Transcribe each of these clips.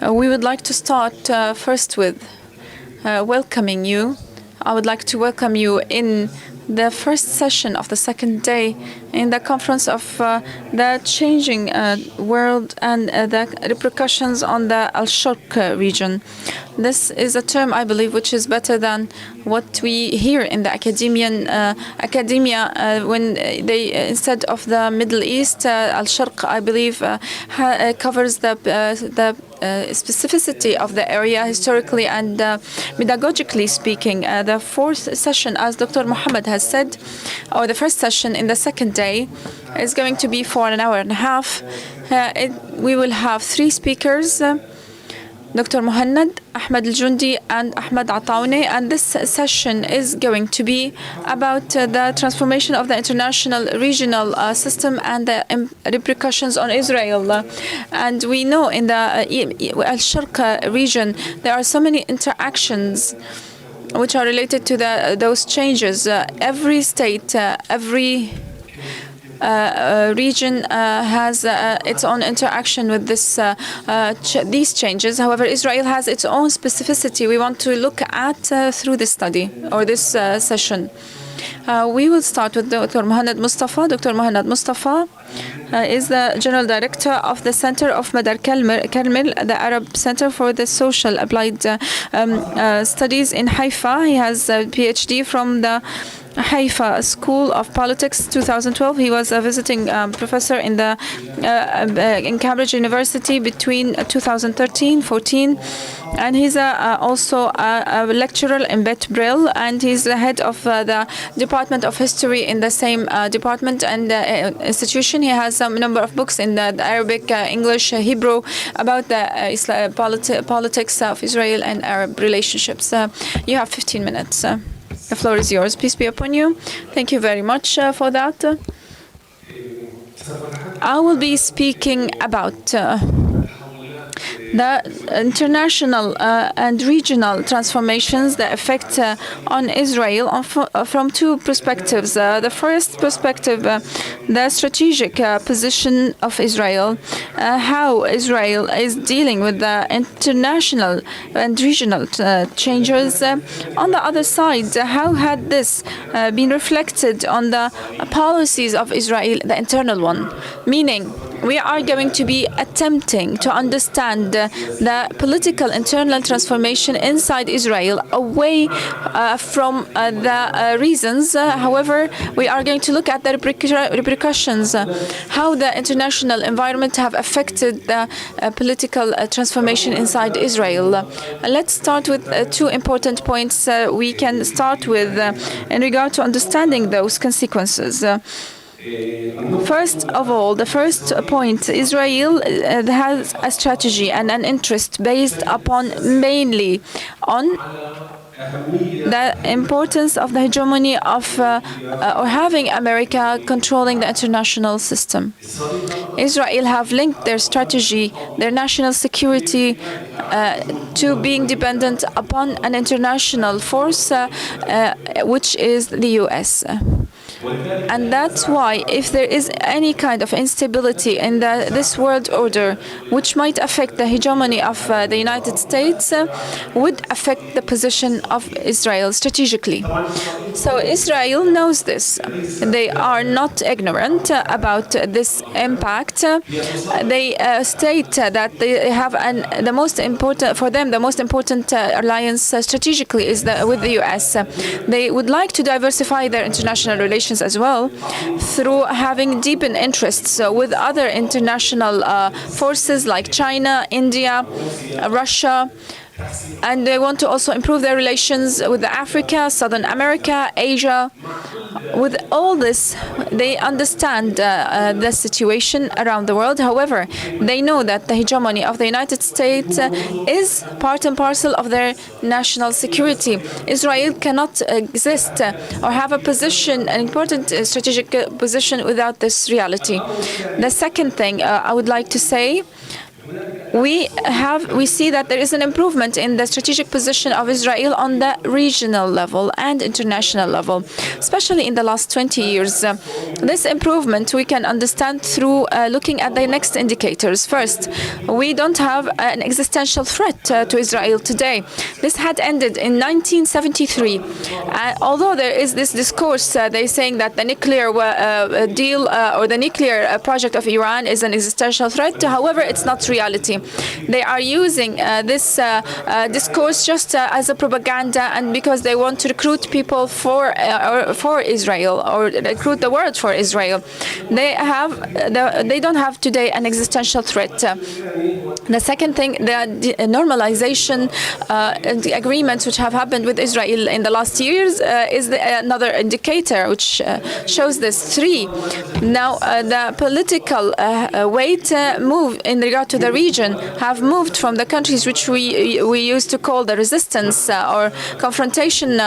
We would like to start first with welcoming you. I would like to welcome you in the first session of the second day in the conference of the changing world and the repercussions on the Sharq region. This is a term, I believe, which is better than what we hear in the academia when they, instead of the Middle East, Sharq, I believe, covers the specificity of the area historically and pedagogically speaking. The fourth session, as Dr. Mohammed has said, or the first session in the second day, is going to be for an hour and a half. We will have three speakers, Dr. Muhannad, Ahmed Al-Jundi, and Ahmed Ataouni, and this session is going to be about the transformation of the international regional system and the repercussions on Israel. And we know in the Al-Sharq region there are so many interactions which are related to those changes. Every state, every region has its own interaction with these changes. However, Israel has its own specificity we want to look at through this study or this session. We will start with Dr. Muhannad Mustafa. Dr. Muhannad Mustafa is the General Director of the Center of Madar Karmel, the Arab Center for the Social Applied Studies in Haifa. He has a PhD from the Haifa School of Politics, 2012. He was a visiting professor in in Cambridge University between 2013-14, and he's also a lecturer in Bet Brill, and he's the head of the Department of History in the same department and institution. He has a number of books in the Arabic, English, Hebrew about the politics of Israel and Arab relationships. You have 15 minutes. The floor is yours. Peace be upon you. Thank you very much for that. I will be speaking about the international and regional transformations that affect on Israel from two perspectives. The first perspective, the strategic position of Israel, how Israel is dealing with the international and regional changes. On the other side, how had this been reflected on the policies of Israel, the internal one, meaning we are going to be attempting to understand the political internal transformation inside Israel away from the reasons. However, we are going to look at the repercussions, how the international environment have affected the political transformation inside Israel. Let's start with two important points we can start with in regard to understanding those consequences. First of all, the first point, Israel has a strategy and an interest based upon mainly on the importance of the hegemony of or having America controlling the international system. Israel have linked their strategy, their national security to being dependent upon an international force, which is the US. And that's why if there is any kind of instability in this world order, which might affect the hegemony of the United States, would affect the position of Israel strategically. So Israel knows this. They are not ignorant about this impact. They state that they have the most important, for them, the most important alliance strategically is with the US. They would like to diversify their international relations as well through having deepened interests with other international forces like China, India, Russia, and they want to also improve their relations with Africa, Southern America, Asia. With all this, they understand the situation around the world. However, they know that the hegemony of the United States is part and parcel of their national security. Israel cannot exist or have a position, an important strategic position without this reality. The second thing I would like to say, we see that there is an improvement in the strategic position of Israel on the regional level and international level, especially in the last 20 years. This improvement we can understand through looking at the next indicators. First, we don't have an existential threat to Israel today. This had ended in 1973. Although there is this discourse, they're saying that the nuclear deal or the nuclear project of Iran is an existential threat. However, it's not reality. They are using this discourse just as a propaganda, and because they want to recruit people for Israel or recruit the world for Israel. They don't have today an existential threat. The second thing, the normalization the agreements which have happened with Israel in the last years is another indicator which shows this. Three, now the political weight move in regard to the region have moved from the countries which we used to call the resistance or confrontation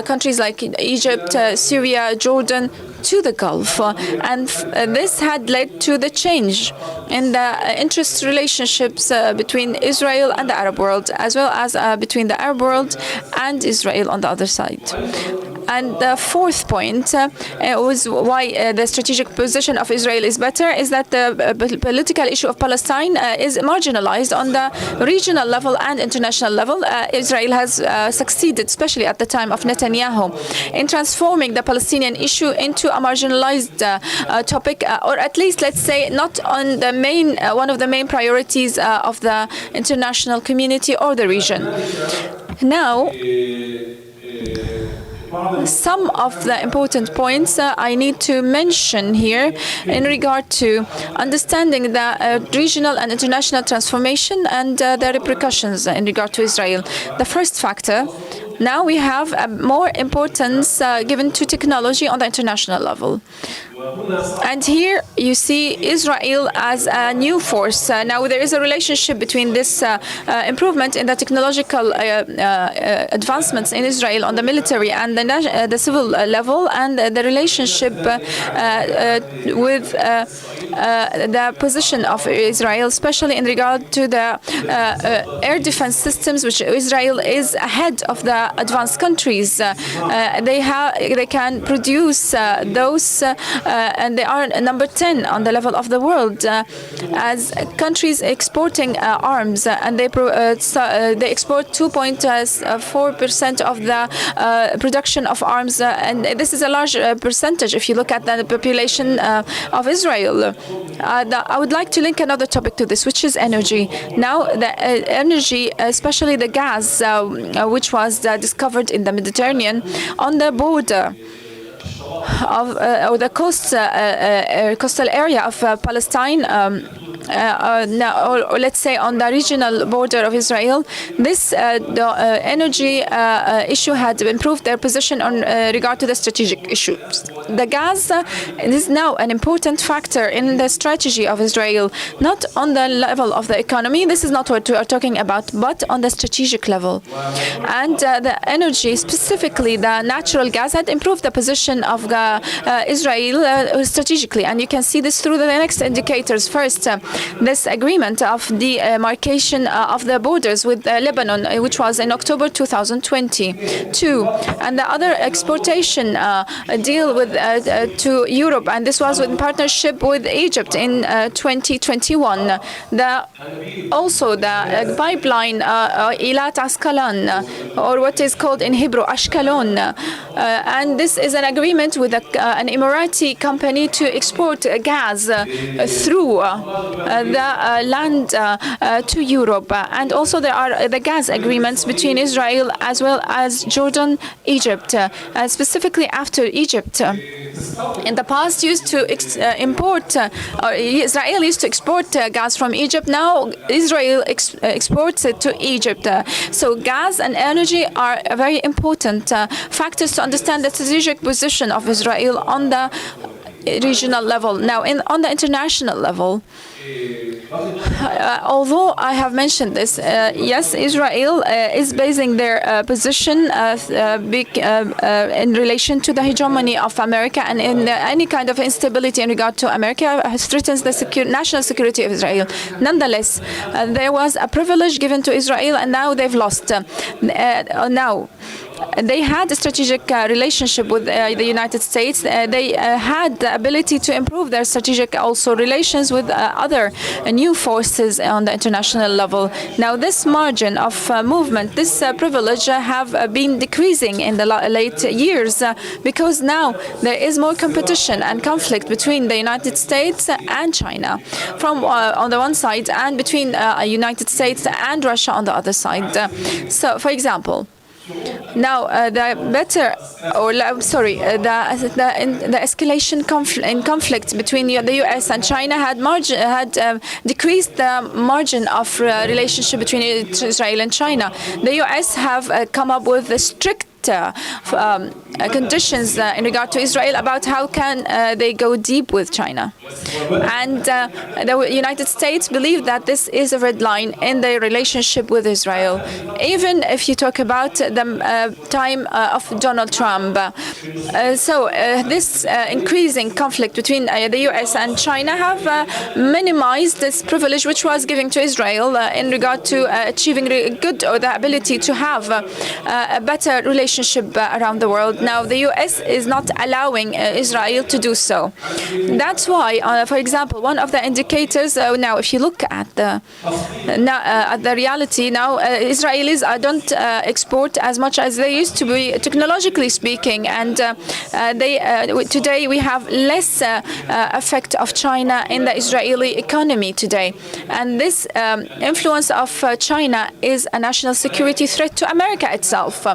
countries like Egypt, Syria, Jordan, to the Gulf. And this had led to the change in the interest relationships between Israel and the Arab world, as well as between the Arab world and Israel on the other side. And the fourth point was why the strategic position of Israel is better, is that the political issue of Palestine is marginalized on the regional level and international level. Israel has succeeded, especially at the time of Netanyahu, in transforming the Palestinian issue into a marginalized topic, or at least, let's say, not on the main one of the main priorities of the international community or the region. Now, some of the important points I need to mention here in regard to understanding the regional and international transformation and the repercussions in regard to Israel. The first factor, now we have more importance given to technology on the international level. And here you see Israel as a new force. Now there is a relationship between this improvement in the technological advancements in Israel on the military and the civil level, and the relationship with the position of Israel, especially in regard to the air defense systems, which Israel is ahead of the advanced countries. They can produce those. And they are number 10 on the level of the world as countries exporting arms, and they export 2.4% of the production of arms, and this is a large percentage if you look at the population of Israel. I would like to link another topic to this, which is energy. Now, the energy, especially the gas, which was discovered in the Mediterranean on the border of or the coastal area of Palestine, or let's say on the regional border of Israel, this the energy issue had improved their position on regard to the strategic issues. The gas is now an important factor in the strategy of Israel, not on the level of the economy. This is not what we are talking about, but on the strategic level. And the energy, specifically the natural gas, had improved the position of Israel strategically, and you can see this through the next indicators. First, this agreement of the demarcation of the borders with Lebanon, which was in October 2022, and the other exportation deal with to Europe, and this was in partnership with Egypt in 2021. Also the pipeline Eilat Asqalan, or what is called in Hebrew Ashkelon, and this is an agreement with an Emirati company to export gas through the land to Europe. And also there are the gas agreements between Israel as well as Jordan, Egypt, specifically after Egypt. In the past used to Israel used to export gas from Egypt. Now Israel exports it to Egypt. So gas and energy are very important factors to understand the strategic position of Israel on the regional level. Now, on the international level, Although I have mentioned this, yes, Israel is basing their position in relation to the hegemony of America, and in any kind of instability in regard to America threatens the national security of Israel. Nonetheless, there was a privilege given to Israel, and now they've lost. Now, they had a strategic relationship with the United States. They had the ability to improve their strategic also relations with other new forces on the international level. Now, this margin of movement, this privilege have been decreasing in the late years because now there is more competition and conflict between the United States and China from on the one side, and between United States and Russia on the other side. So, for example, now, the escalation in conflict between the U.S. and China had decreased the margin of relationship between Israel and China. The U.S. have come up with a strict conditions in regard to Israel about how can they go deep with China. And the United States believe that this is a red line in their relationship with Israel. Even if you talk about the time of Donald Trump. This increasing conflict between the U.S. and China have minimized this privilege which was given to Israel in regard to achieving good, or the ability to have a better relationship around the world. Now, the U.S. is not allowing Israel to do so. That's why, for example, one of the indicators, now if you look at the reality now, Israelis don't export as much as they used to be, technologically speaking, and today we have less effect of China in the Israeli economy today. And this influence of China is a national security threat to America itself.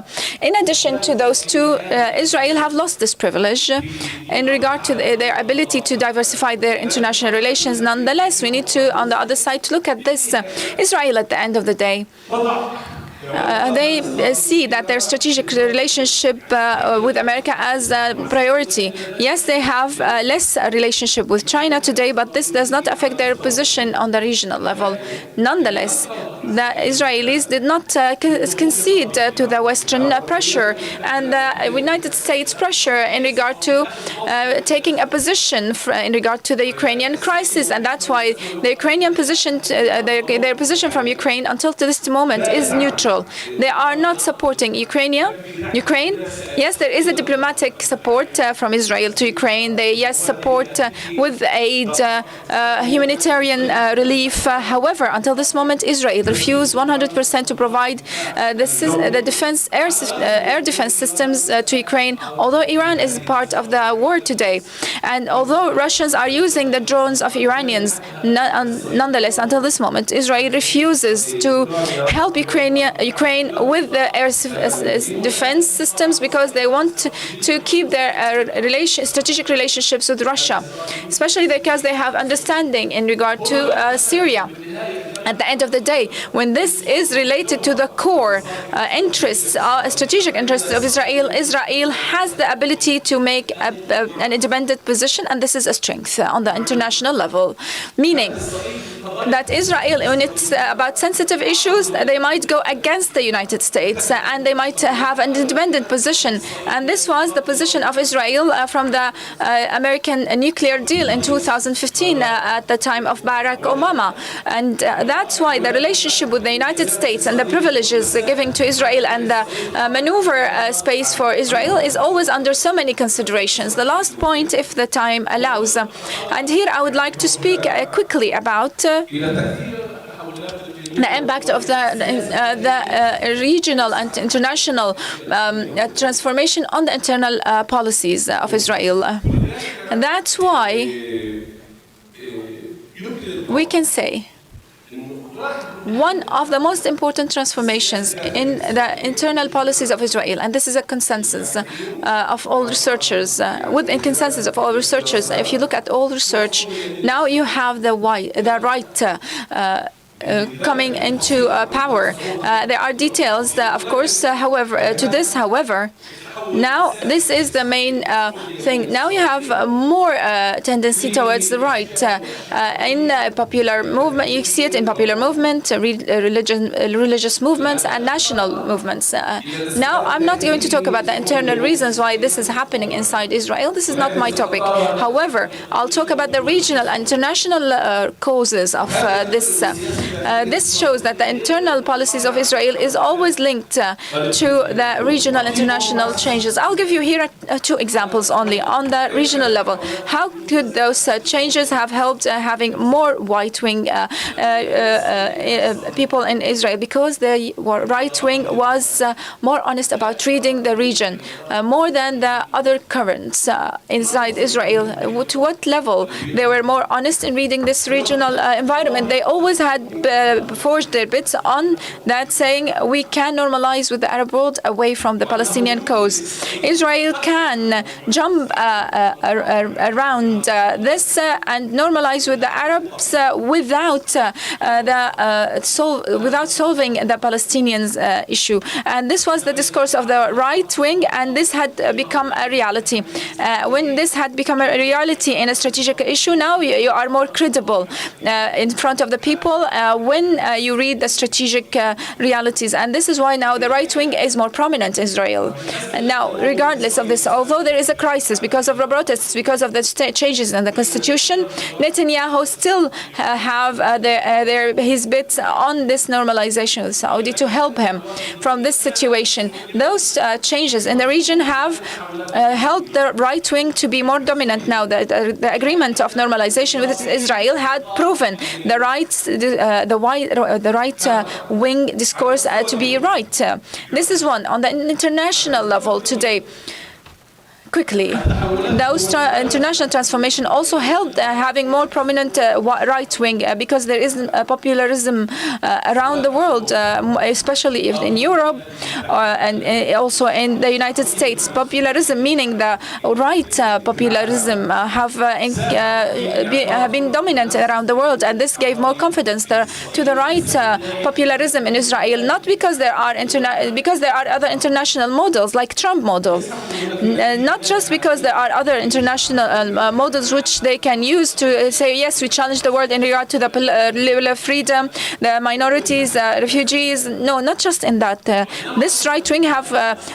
In addition to those two, Israel have lost this privilege in regard to their ability to diversify their international relations. Nonetheless, we need to, on the other side, to look at this. Israel, at the end of the day, they see that their strategic relationship with America as a priority. Yes, they have less relationship with China today, but this does not affect their position on the regional level. Nonetheless, the Israelis did not concede to the Western pressure and the United States pressure in regard to taking a position in regard to the Ukrainian crisis, and that's why the Ukrainian position, their position from Ukraine until to this moment is neutral. They are not supporting Ukraine. Yes, there is a diplomatic support from Israel to Ukraine. They, yes, support with aid, humanitarian relief. However, until this moment, Israel refused 100% to provide the air defense systems to Ukraine, although Iran is part of the war today. And although Russians are using the drones of Iranians, nonetheless, until this moment, Israel refuses to help Ukraine with the air defense systems because they want to keep their strategic relationships with Russia, especially because they have understanding in regard to Syria. At the end of the day, when this is related to the core interests, strategic interests of Israel, Israel has the ability to make an independent position, and this is a strength on the international level. Meaning that Israel, when it's about sensitive issues, they might go against the United States and they might have an independent position. And this was the position of Israel from the American nuclear deal in 2015 at the time of Barack Obama. And that's why the relationship with the United States and the privileges given to Israel and the maneuver space for Israel is always under so many considerations. The last point, if the time allows, and here I would like to speak quickly about the impact of the regional and international transformation on the internal policies of Israel. And that's why we can say one of the most important transformations in the internal policies of Israel, and this is a consensus of all researchers, within consensus of all researchers. If you look at all research, now you have the right coming into power. There are details, of course. However, now this is the main thing. Now you have more tendency towards the right in popular movement. You see it in popular movement, religious movements, and national movements. Now I'm not going to talk about the internal reasons why this is happening inside Israel. This is not my topic. However, I'll talk about the regional and international causes of this. This shows that the internal policies of Israel is always linked to the regional international changes. I'll give you here two examples only on the regional level. How could those changes have helped having more right-wing people in Israel? Because the right-wing was more honest about reading the region more than the other currents inside Israel. To what level they were more honest in reading this regional environment? They always had forged their bits on that, saying we can normalize with the Arab world away from the Palestinian cause. Israel can jump around this and normalize with the Arabs without solving the Palestinians issue. And this was the discourse of the right wing, and this had become a reality. When this had become a reality in a strategic issue, now you are more credible in front of the people when you read the strategic realities. And this is why now the right wing is more prominent in Israel. And now, regardless of this, although there is a crisis because of the protests, because of the changes in the constitution, Netanyahu still have his bits on this normalization with Saudi to help him from this situation. Those changes in the region have helped the right wing to be more dominant now. The agreement of normalization with Israel had proven the right wing discourse to be right. This is one. On the international level today, quickly, those international transformation also helped having more prominent right wing because there is popularism around the world, especially in Europe and also in the United States. Popularism, meaning the right popularism, have been dominant around the world, and this gave more confidence to the right popularism in Israel. Not because there are other international models like Trump model, not just because there are other international models which they can use to say, yes, we challenge the world in regard to the level of freedom, the minorities, refugees. No, not just in that. This right wing have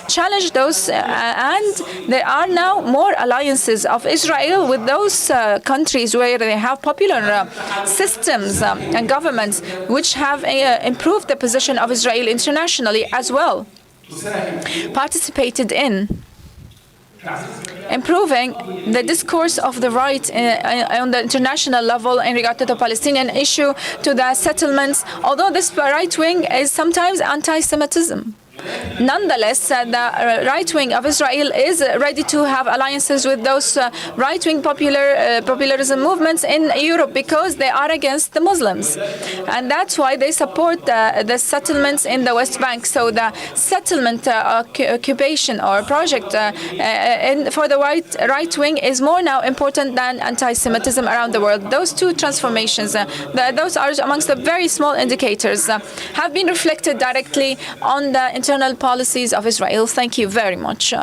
challenged those, and there are now more alliances of Israel with those countries where they have popular systems and governments which have improved the position of Israel internationally as well, participated in improving the discourse of the right on the international level in regard to the Palestinian issue, to the settlements, although this right wing is sometimes anti-Semitism. Nonetheless, the right wing of Israel is ready to have alliances with those right-wing popularism movements in Europe because they are against the Muslims, and that's why they support the settlements in the West Bank. So the settlement occupation or project for the right wing is more now important than anti-Semitism around the world. Those two transformations, those are amongst the very small indicators, have been reflected directly on the internal policies of Israel. Thank you very much.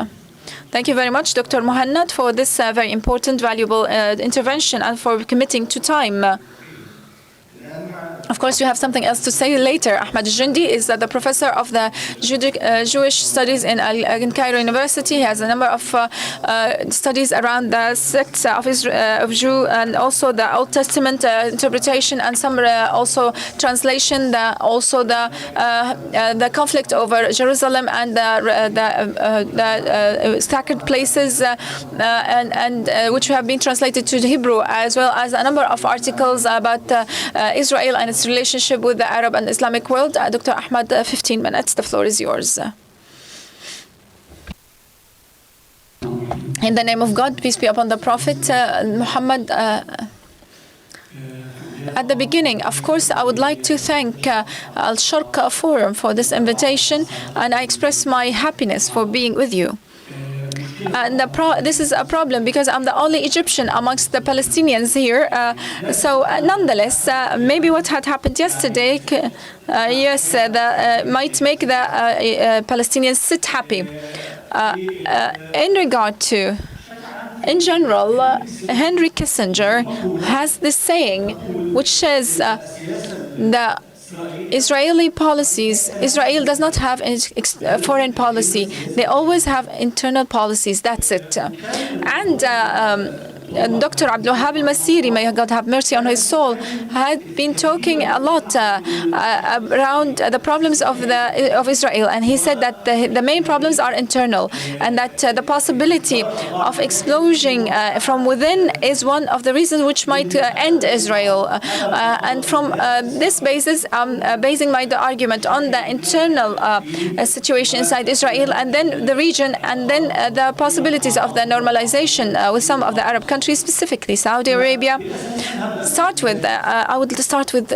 Thank you very much, Dr. Mohannad, for this very important, valuable intervention and for committing to time. Of course, you have something else to say later. Ahmad Jundi is the professor of the Jewish studies in Cairo University. He has a number of studies around the sects of Jew, and also the Old Testament interpretation, and some also translation. Also the conflict over Jerusalem and the sacred places, and which have been translated to Hebrew, as well as a number of articles about Israel and its relationship with the Arab and Islamic world. Dr. Ahmad, 15 minutes. The floor is yours. In the name of God, peace be upon the Prophet Muhammad. At the beginning, of course, I would like to thank Al-Sharq Forum for this invitation, and I express my happiness for being with you. And this is a problem because I'm the only Egyptian amongst the Palestinians here. Nonetheless, maybe what had happened yesterday, might make the Palestinians sit happy. In regard to, in general, Henry Kissinger has this saying, which says the Israeli policies, Israel does not have foreign policy. They always have internal policies. That's it. And Dr. Abdul Wahab al-Masiri, may God have mercy on his soul, had been talking a lot around the problems of Israel, and he said that the main problems are internal, and that the possibility of explosion from within is one of the reasons which might end Israel. And from this basis, I'm basing my argument on the internal situation inside Israel, and then the region, and then the possibilities of the normalization with some of the Arab countries, specifically Saudi Arabia. I would start with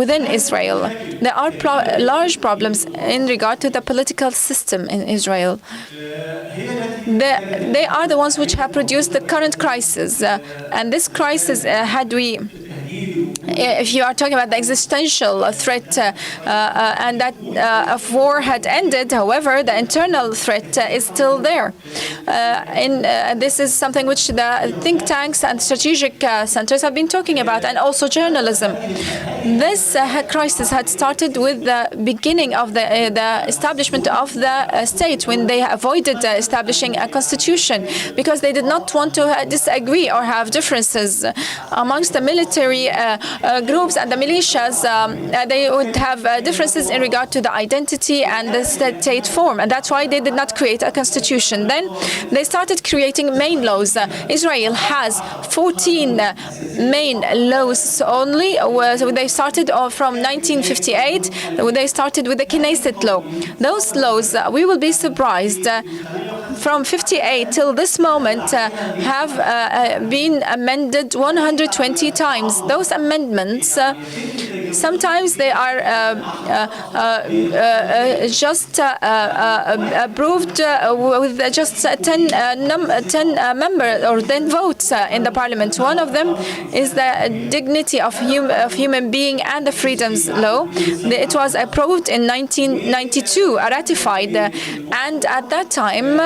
within Israel. There are large problems in regard to the political system in Israel. They are the ones which have produced the current crisis. And this crisis, if you are talking about the existential threat and that of war had ended, however, the internal threat is still there. This is something which the think tanks and strategic centers have been talking about, and also journalism. This crisis had started with the beginning of the establishment of the state, when they avoided establishing a constitution because they did not want to disagree or have differences amongst the military groups and the militias. They would have differences in regard to the identity and the state form, and that's why they did not create a constitution. Then they started creating main laws. Israel has 14 main laws only. They started from 1958. They started with the Knesset law. Those laws, we will be surprised, from 58 till this moment have been amended 120 times. Those amendments, sometimes they are just approved with just 10 members or 10 votes in the parliament. One of them is the dignity of human being and the freedoms law. It was approved in 1992, ratified, and at that time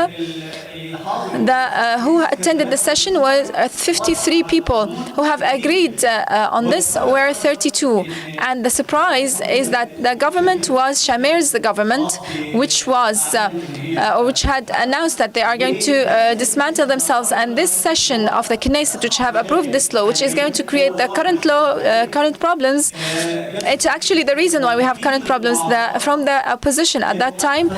who attended the session was 53 people. Who have agreed on this were 32. And the surprise is that the government was Shamir's government, which had announced that they are going to dismantle themselves. And this session of the Knesset, which have approved this law, which is going to create the current problems, it's actually the reason why we have current problems. From the opposition at that time,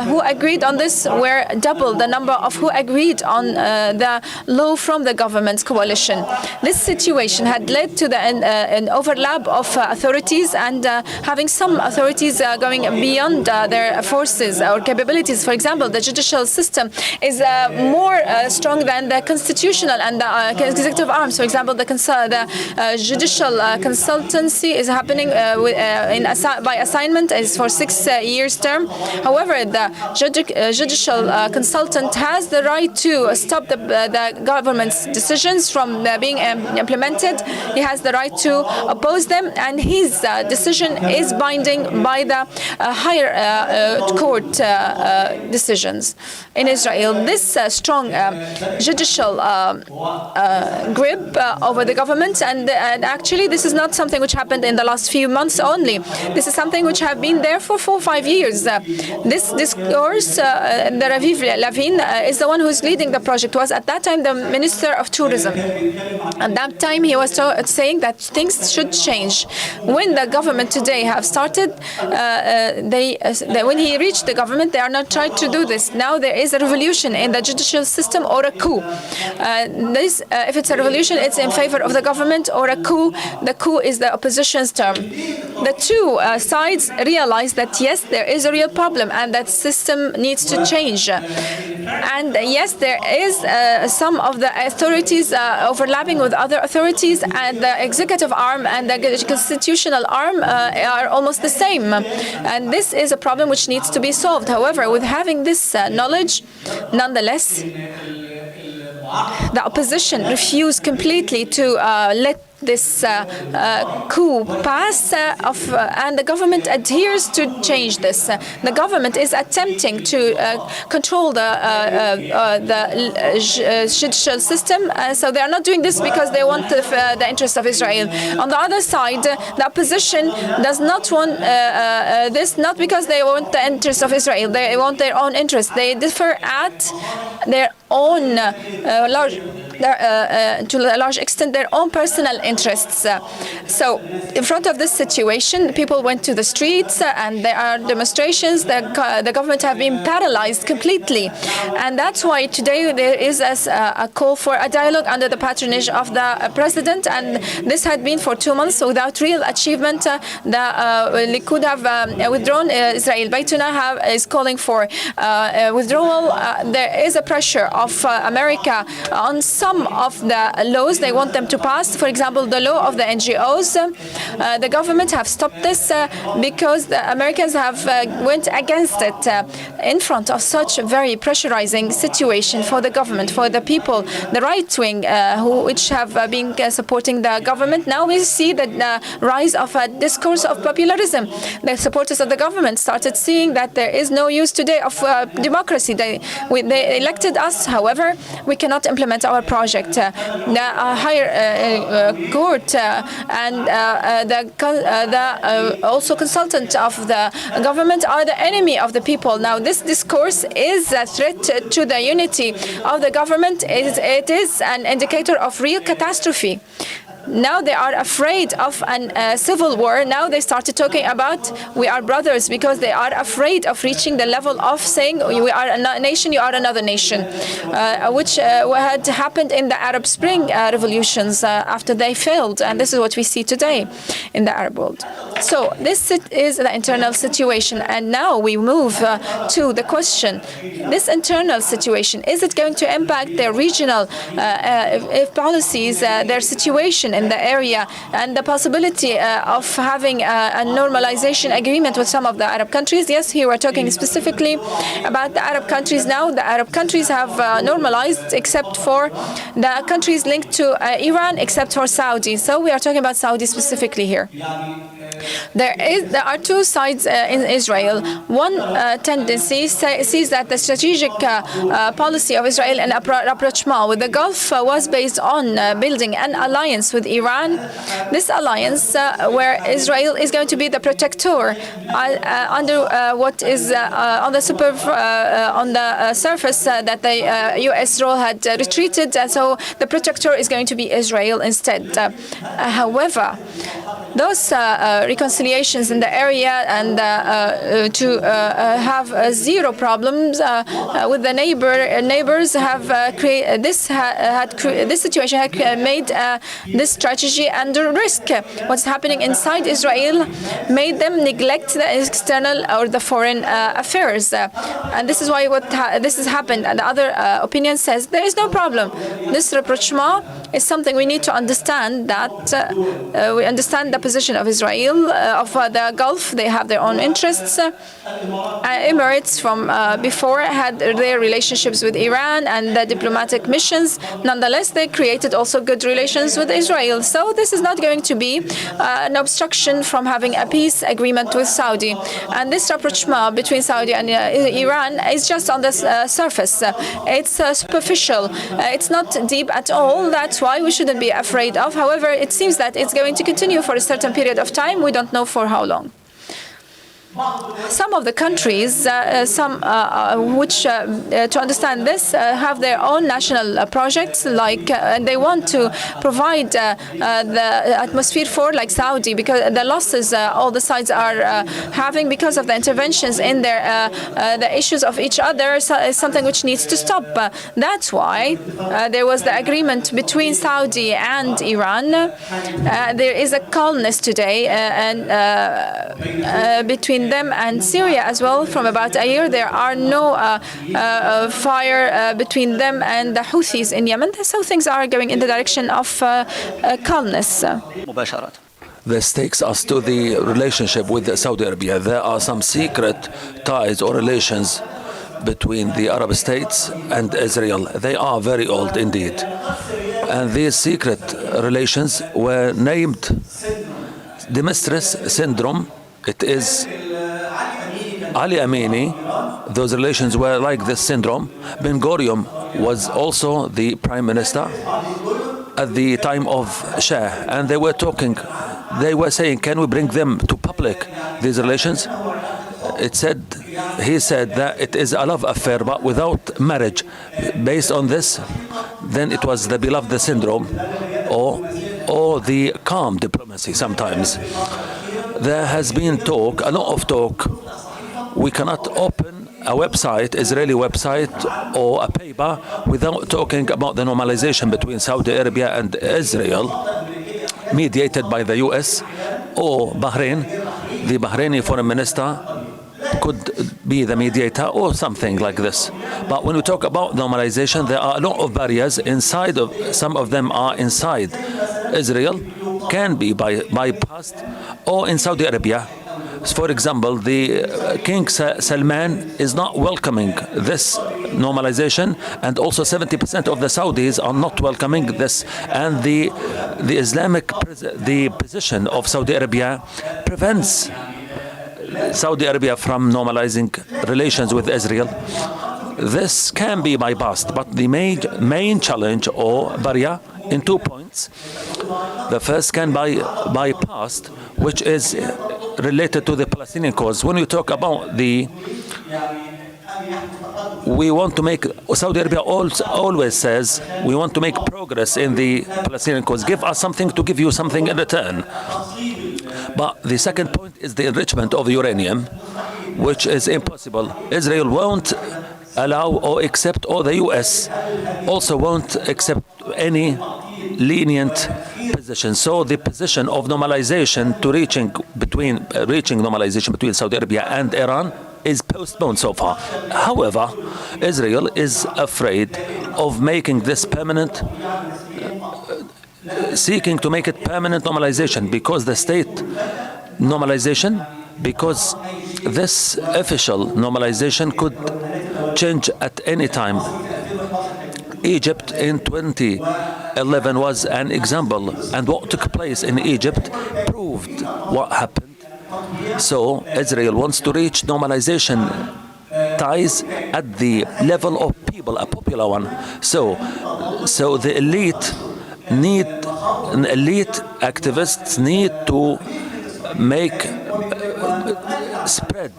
who agreed on this were double the number of who agreed on the law from the government's coalition. This situation had led to an overlap of authorities, and having some authorities going beyond their forces or capabilities. For example, the judicial system is more strong than the constitutional and the executive arms. For example, the judicial consultancy is happening by assignment, is for 6 years term. However, the judicial consultant has the right to stop the government's decisions from being implemented. He has the right to oppose them, and his decision is binding by the higher court decisions in Israel. This strong judicial grip over the government, and actually this is not something which happened in the last few months only. This is something which have been there for 4 or 5 years. This discourse, the Raviv Lavin is the one who is leading the project, was at that time the Minister of Tourism. At that time he was saying that things should change. When the government today have started, when he reached the government, they are not trying to do this. Now there is a revolution in the judicial system or a coup. If it's a revolution, it's in favor of the government, or a coup, the coup is the opposition's term. The two sides realize that yes, there is a real problem and that system needs to change. And yes, there is some of the authorities overlapping with other authorities, and the executive arm and the constitutional arm are almost the same. And this is a problem which needs to be solved. However, with having this knowledge, nonetheless, the opposition refused completely to let this coup pass, and the government adheres to change this. The government is attempting to control the judicial system, so they are not doing this because they want the interests of Israel. On the other side, the opposition does not want this, not because they want the interests of Israel. They want their own interests. They differ at their own to a large extent their own personal interests. So in front of this situation, people went to the streets, and there are demonstrations. The government have been paralyzed completely, and that's why today there is a call for a dialogue under the patronage of the president, and this had been for 2 months without real achievement. The Likud have withdrawn. Israel Baytuna is calling for withdrawal. There is a pressure of America on some of the laws they want them to pass. For example, the law of the NGOs. The government have stopped this because the Americans have went against it in front of such a very pressurizing situation for the government, for the people, the right wing which have been supporting the government. Now we see the rise of a discourse of popularism. The supporters of the government started seeing that there is no use today of democracy. They elected us, however, we cannot implement our project. The higher court and the also consultant of the government are the enemy of the people. Now, this discourse is a threat to the unity of the government. It is an indicator of real catastrophe. Now they are afraid of a civil war. Now they started talking about we are brothers, because they are afraid of reaching the level of saying we are a nation, you are another nation, which had happened in the Arab Spring revolutions after they failed. And this is what we see today in the Arab world. So this is the internal situation. And now we move to the question, this internal situation, is it going to impact their regional policies, their situation in the area, and the possibility of having a normalization agreement with some of the Arab countries? Yes, here we're talking specifically about the Arab countries now. The Arab countries have normalized, except for the countries linked to Iran, except for Saudi. So we are talking about Saudi specifically here. There are two sides in Israel. One tendency sees that the strategic policy of Israel and rapprochement with the Gulf was based on building an alliance with Iran. This alliance, where Israel is going to be the protector under what is on the surface that the U.S. role had retreated, and so the protector is going to be Israel instead. However, those reconciliations in the area and to have zero problems with the neighbors have created this situation had made this strategy under risk. What's happening inside Israel made them neglect the external or the foreign affairs, and this is why this has happened. And the other opinion says there is no problem. This rapprochement is something we need to understand, that we understand the position of Israel, of the Gulf. They have their own interests. Emirates from before had their relationships with Iran and the diplomatic missions. Nonetheless, they created also good relations with Israel. So this is not going to be an obstruction from having a peace agreement with Saudi. And this rapprochement between Saudi and Iran is just on the surface. It's superficial. It's not deep at all. That's why we shouldn't be afraid of. However, it seems that it's going to continue for a certain period of time. We don't know for how long. Some of the countries, which to understand this, have their own national projects, like they want to provide the atmosphere for, like Saudi, because the losses all the sides are having because of the interventions in their the issues of each other is something which needs to stop. That's why there was the agreement between Saudi and Iran. There is a calmness today and between between them and Syria as well. From about a year, there are no fire between them and the Houthis in Yemen. So things are going in the direction of calmness. This takes us to the relationship with Saudi Arabia. There are some secret ties or relations between the Arab states and Israel. They are very old indeed. And these secret relations were named Damascus Syndrome. It is Ali Amini. Those relations were like this syndrome. Ben Gurion was also the prime minister at the time of Shah, and they were saying, can we bring them to public, these relations? He said that it is a love affair, but without marriage. Based on this, then it was the beloved syndrome, or the calm diplomacy sometimes. There has been talk, a lot of talk. We cannot open a website, Israeli website, or a paper without talking about the normalization between Saudi Arabia and Israel, mediated by the US or Bahrain. The Bahraini foreign minister could be the mediator or something like this. But when we talk about normalization, there are a lot of barriers inside of, some of them are inside Israel, can be bypassed, or in Saudi Arabia. For example, the King Salman is not welcoming this normalization, and also 70% of the Saudis are not welcoming this. And the position of Saudi Arabia prevents Saudi Arabia from normalizing relations with Israel. This can be bypassed, but the main challenge or barrier in 2 points. The first can be bypassed, which is related to the Palestinian cause. When you talk about we want to make, Saudi Arabia always says, we want to make progress in the Palestinian cause. Give us something to give you something in return. But the second point is the enrichment of uranium, which is impossible. Israel won't allow or accept, or the US also won't accept any lenient position. So the position of normalization to reaching normalization between Saudi Arabia and Iran is postponed so far. However, Israel is afraid of making this permanent, seeking to make it permanent normalization, because the state normalization, because this official normalization could change at any time. Egypt in 2011 was an example, and what took place in Egypt proved what happened. So Israel wants to reach normalization ties at the level of people, a popular one. So the elite activists need to spread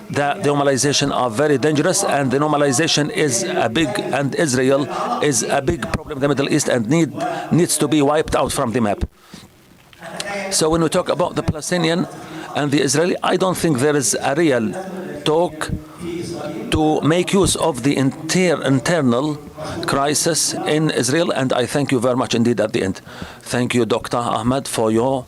that the normalization are very dangerous, and the normalization is and Israel is a big problem in the Middle East, and needs to be wiped out from the map. So when we talk about the Palestinian and the Israeli, I don't think there is a real talk to make use of the internal crisis in Israel, and I thank you very much indeed at the end. Thank you, Dr. Ahmed, for your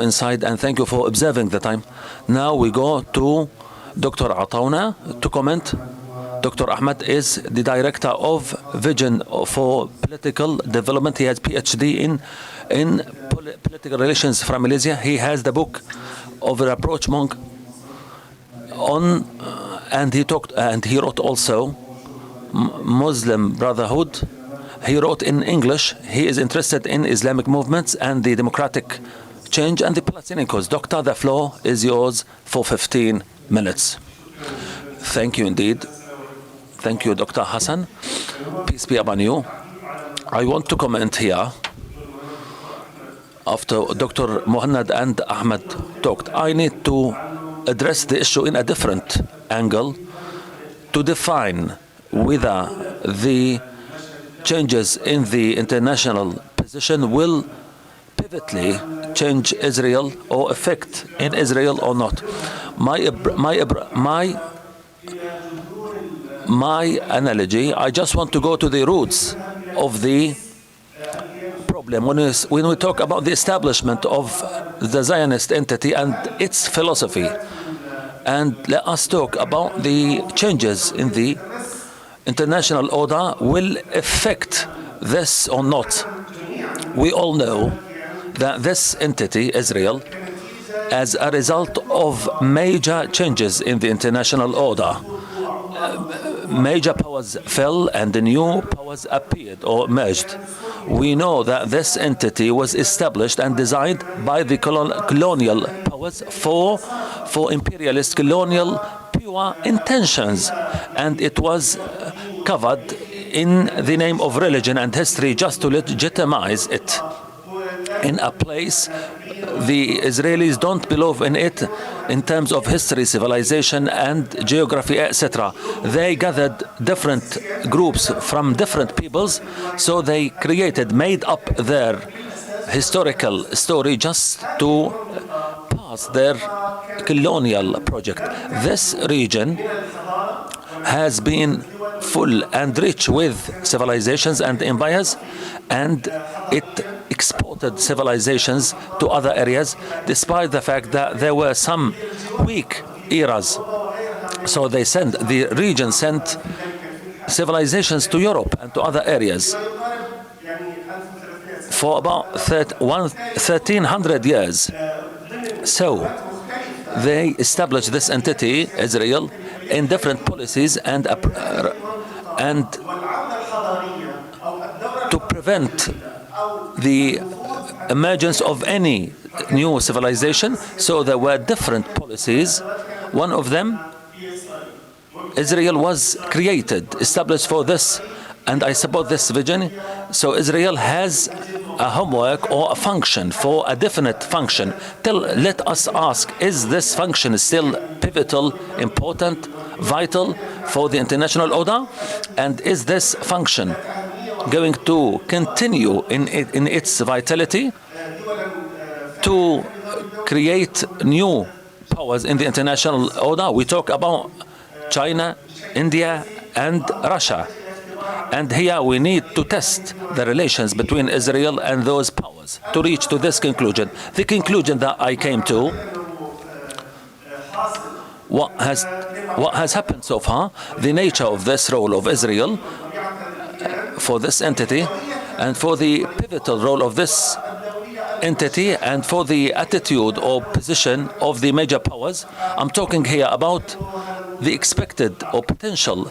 insight, and thank you for observing the time. Now we go to Dr. Atauna to comment. Dr. Ahmed is the director of Vision for Political Development. He has PhD in political relations from Malaysia. He has the book of Rapprochement on, and he wrote also Muslim Brotherhood. He wrote in English. He is interested in Islamic movements and the democratic change and the Palestinian cause. Doctor, the floor is yours for 15 minutes. Thank you indeed. Thank you, Dr. Hassan. Peace be upon you. I want to comment here. After Dr. Mohannad and Ahmed talked, I need to address the issue in a different angle to define whether the changes in the international position will pivotally change Israel or affect in Israel or not. My analogy, I just want to go to the roots of the problem problem when we talk about the establishment of the Zionist entity and its philosophy. And let us talk about the changes in the international order will affect this or not. We all know that this entity, Israel, as a result of major changes in the international order, major powers fell and the new powers appeared or emerged. We know that this entity was established and designed by the colonial powers for imperialist colonial pure intentions, and it was covered in the name of religion and history just to legitimize it in a place the Israelis don't believe in it in terms of history, civilization and geography, etc. They gathered different groups from different peoples, so they made up their historical story just to pass their colonial project. This region has been full and rich with civilizations and empires, and it exported civilizations to other areas despite the fact that there were some weak eras. So the region sent civilizations to Europe and to other areas for about 1300 years. So they established this entity, Israel, in different policies and to prevent the emergence of any new civilization. So there were different policies. One of them, Israel was established for this, and I support this vision. So Israel has a homework or a function, for a definite function. Let us ask, is this function still pivotal, important, vital for the international order? And is this function going to continue in its vitality to create new powers in the international order? We talk about China, India, and Russia. And here we need to test the relations between Israel and those powers to reach to this conclusion. The conclusion that I came to, what has happened so far, the nature of this role of Israel for this entity, and for the pivotal role of this entity, and for the attitude or position of the major powers. I'm talking here about the expected or potential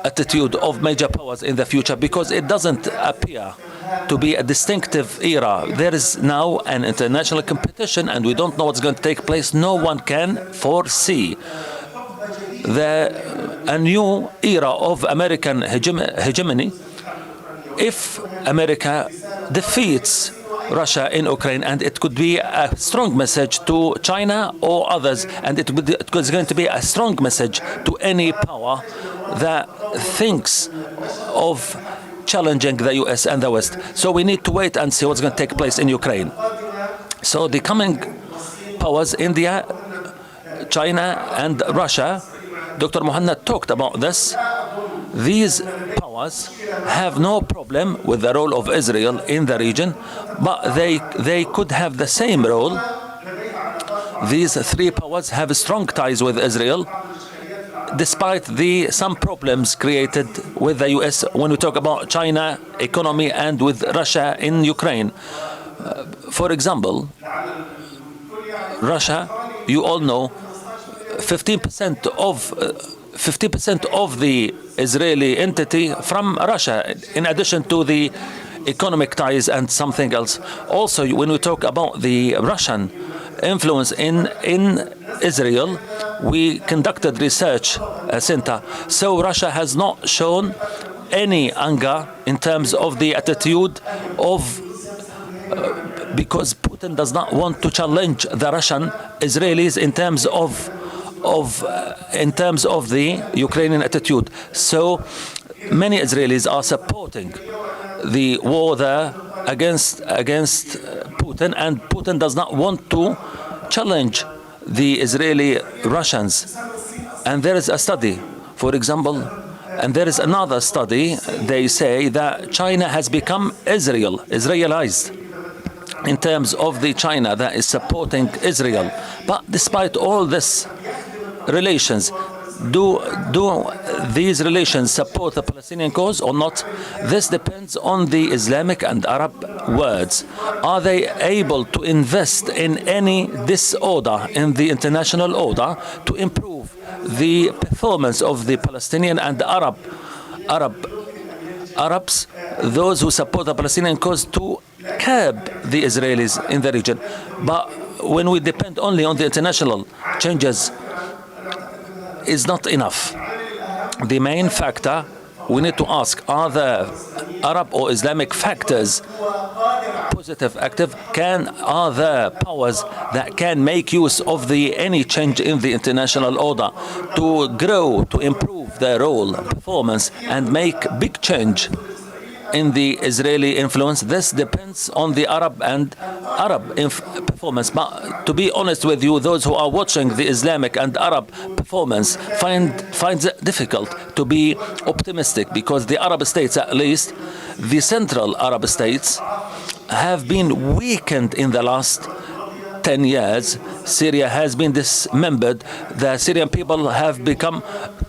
attitude of major powers in the future, because it doesn't appear to be a distinctive era. There is now an international competition, and we don't know what's going to take place. No one can foresee a new era of American hegemony if America defeats Russia in Ukraine, and it could be a strong message to China or others, and it was going to be a strong message to any power that thinks of challenging the US and the West. So we need to wait and see what's going to take place in Ukraine. So the coming powers, India, China and Russia, Dr. Muhammad talked about this. These powers have no problem with the role of Israel in the region, but they could have the same role. These three powers have strong ties with Israel, despite some problems created with the US when we talk about China economy and with Russia in Ukraine. For example, Russia, you all know, 50% of the Israeli entity from Russia, in addition to the economic ties and something else. Also, when we talk about the Russian influence in Israel, we conducted research center. So Russia has not shown any anger in terms of the attitude of because Putin does not want to challenge the Russian Israelis in terms of the Ukrainian attitude. So many Israelis are supporting the war there against Putin, and Putin does not want to challenge the Israeli Russians. And there is a study, for example, And there is another study, they say that China has become Israelized in terms of the China that is supporting Israel. But despite all this relations, do these relations support the Palestinian cause or not? This depends on the Islamic and Arab words. Are they able to invest in any disorder in the international order to improve the performance of the Palestinian and Arabs, those who support the Palestinian cause, to curb the Israelis in the region? But when we depend only on the international changes, is not enough. The main factor we need to ask, are the Arab or Islamic factors positive, active? Are there powers that can make use of any change in the international order to grow, to improve their role, performance, and make big change in the Israeli influence? This depends on the Arab performance. But to be honest with you, those who are watching the Islamic and Arab performance finds it difficult to be optimistic, because the Arab states, at least the central Arab states, have been weakened in the last 10 years. Syria has been dismembered. The Syrian people have become,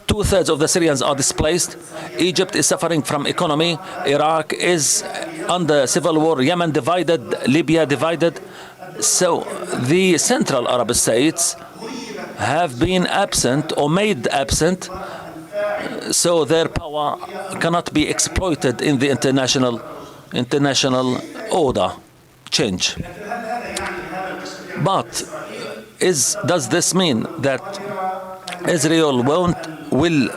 2/3 of the Syrians are displaced. Egypt is suffering from economy. Iraq is under civil war. Yemen divided. Libya divided. So the central Arab states have been absent or made absent, so their power cannot be exploited in the international order change. But does this mean that Israel will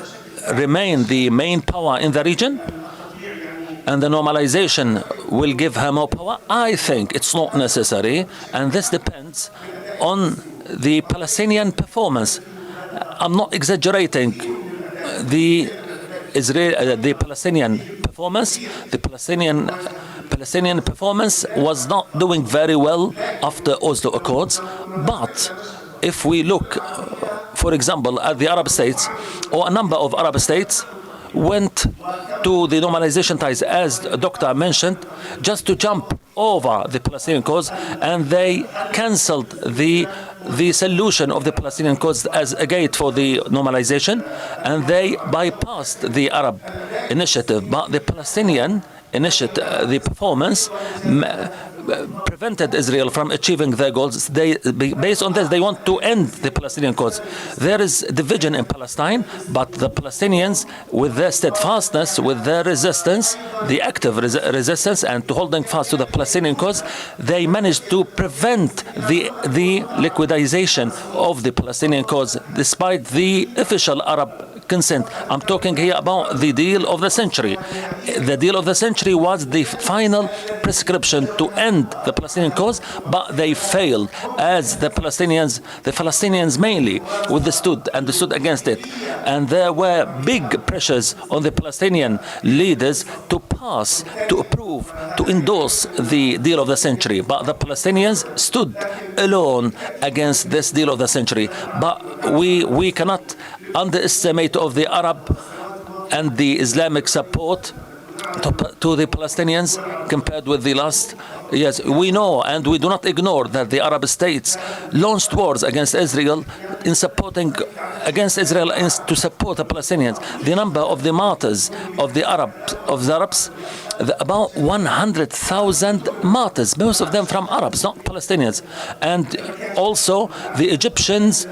remain the main power in the region, and the normalization will give her more power? I think it's not necessary, and this depends on the Palestinian performance. I'm not exaggerating the Palestinian performance. The Palestinian performance was not doing very well after Oslo Accords. But if we look, for example, at the Arab states, or a number of Arab states went to the normalization ties, as the doctor mentioned, just to jump over the Palestinian cause, and they cancelled the solution of the Palestinian cause as a gate for the normalization, and they bypassed the Arab initiative. But the Palestinian initiative, the performance, prevented Israel from achieving their goals. Based on this, they want to end the Palestinian cause. There is division in Palestine, but the Palestinians, with their steadfastness, with their resistance, the active resistance, and to holding fast to the Palestinian cause, they managed to prevent the liquidization of the Palestinian cause, despite the official Arab consent. I'm talking here about the deal of the century. The deal of the century was the final prescription to end the Palestinian cause, but they failed, as the Palestinians mainly stood against it. And there were big pressures on the Palestinian leaders to pass, to approve, to endorse the deal of the century. But the Palestinians stood alone against this deal of the century. But we cannot underestimate of the Arab and the Islamic support to the Palestinians compared with the last years. We know, and we do not ignore, that the Arab states launched wars against Israel to support the Palestinians. The number of the martyrs of the Arabs, about 100,000 martyrs, most of them from Arabs, not Palestinians. And also the Egyptians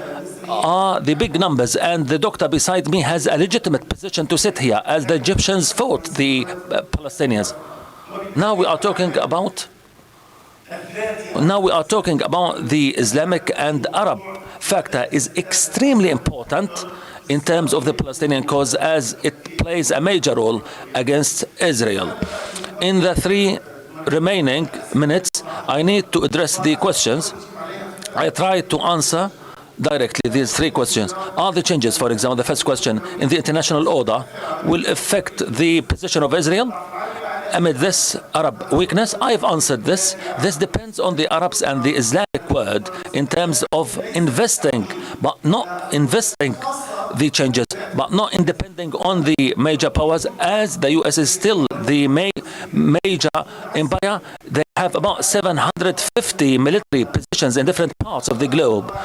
are the big numbers, and the doctor beside me has a legitimate position to sit here, as the Egyptians fought the Palestinians. Now we are talking about the Islamic and Arab factor is extremely important in terms of the Palestinian cause, as it plays a major role against Israel. In the 3 remaining minutes, I need to address the questions. I try to answer directly these 3 questions. Are the changes, for example, the first question, in the international order will affect the position of Israel amid this Arab weakness? I've answered this. This depends on the Arabs and the Islamic world in terms of investing, but not investing the changes, but not independing on the major powers, as the US is still the major empire. They have about 750 military positions in different parts of the globe,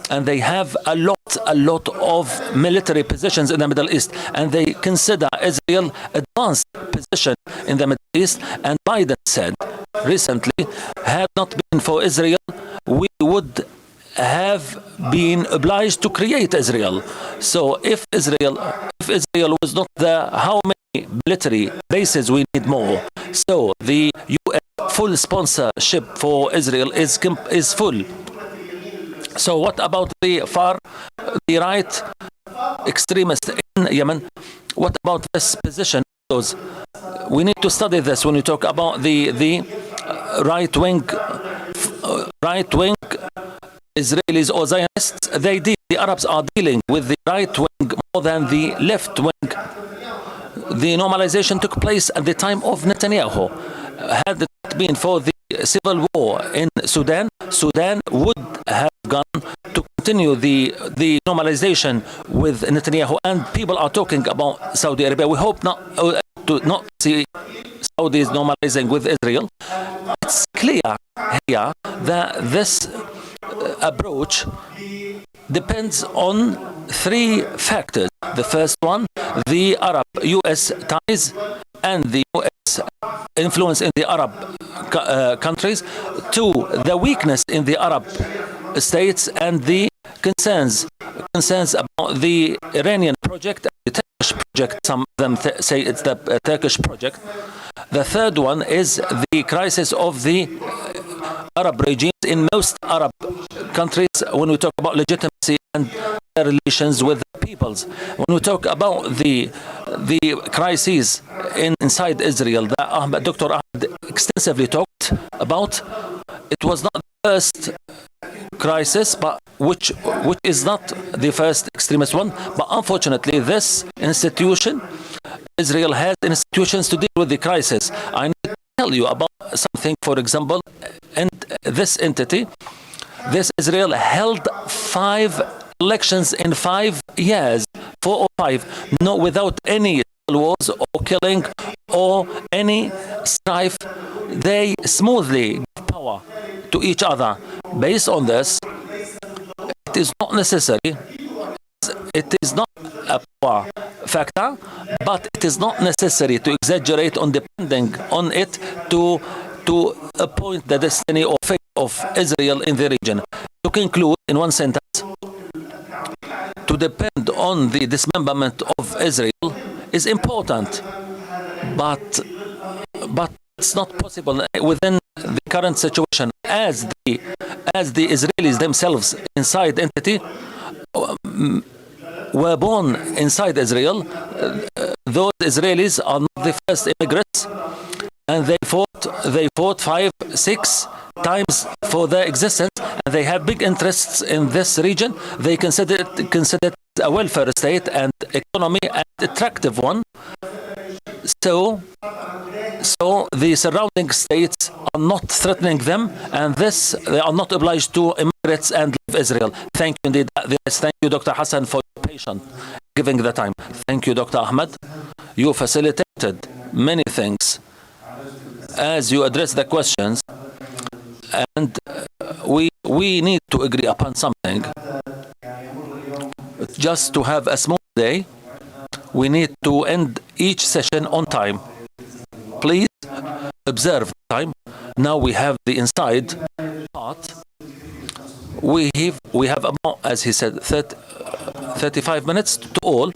and they have a lot of military positions in the Middle East, and they consider Israel advanced position in the Middle East. And Biden said recently, had not been for Israel, we would have been obliged to create Israel. So if Israel was not there, how many military bases we need more? So the US full sponsorship for Israel is full. So what about the right extremists in Yemen? What about this position? We need to study this when we talk about the right wing Israelis or Zionists. The Arabs are dealing with the right wing more than the left wing. The normalization took place at the time of Netanyahu. Had it not been for the civil war in Sudan, Sudan would have gone to continue the normalization with Netanyahu. And people are talking about Saudi Arabia. We hope not see Saudis normalizing with Israel. It's clear here that this approach depends on three factors. The first one, the Arab-US ties and the US influence in the Arab countries. Two, the weakness in the Arab states and the concerns about the Iranian project, the Turkish project. Some of them say it's the Turkish project. The third one is the crisis of the Arab regimes in most Arab countries when we talk about legitimacy and their relations with the peoples. When we talk about the crises inside Israel that Dr. Ahmed extensively talked about, it was not the first crisis, but which is not the first extremist one. But unfortunately, this institution, Israel has institutions to deal with the crisis. I need to tell you about something. For example, and this entity, this Israel held 5 elections in 5 years, 4 or 5, no, without any wars or killing or any strife. They smoothly give power to each other. Based on this, it is not necessary. It is not a power factor, but it is not necessary to exaggerate on depending on it to appoint the destiny or fate of Israel in the region. To conclude in one sentence, to depend on the dismemberment of Israel is important, but it's not possible within the current situation, as the Israelis themselves inside entity were born inside Israel. Those Israelis are not the first immigrants, and they fought 5, 6 times for their existence, and they have big interests in this region. They consider it a welfare state and economy and attractive one. So the surrounding states are not threatening them, and they are not obliged to immigrate and leave Israel. Thank you indeed. Thank you, Dr. Hassan, for your patience, giving the time. Thank you, Dr. Ahmed. You facilitated many things as you address the questions, and we need to agree upon something. Just to have a smooth day, we need to end each session on time. Please observe the time. Now we have the inside part. We have about, as he said, 35 minutes to all.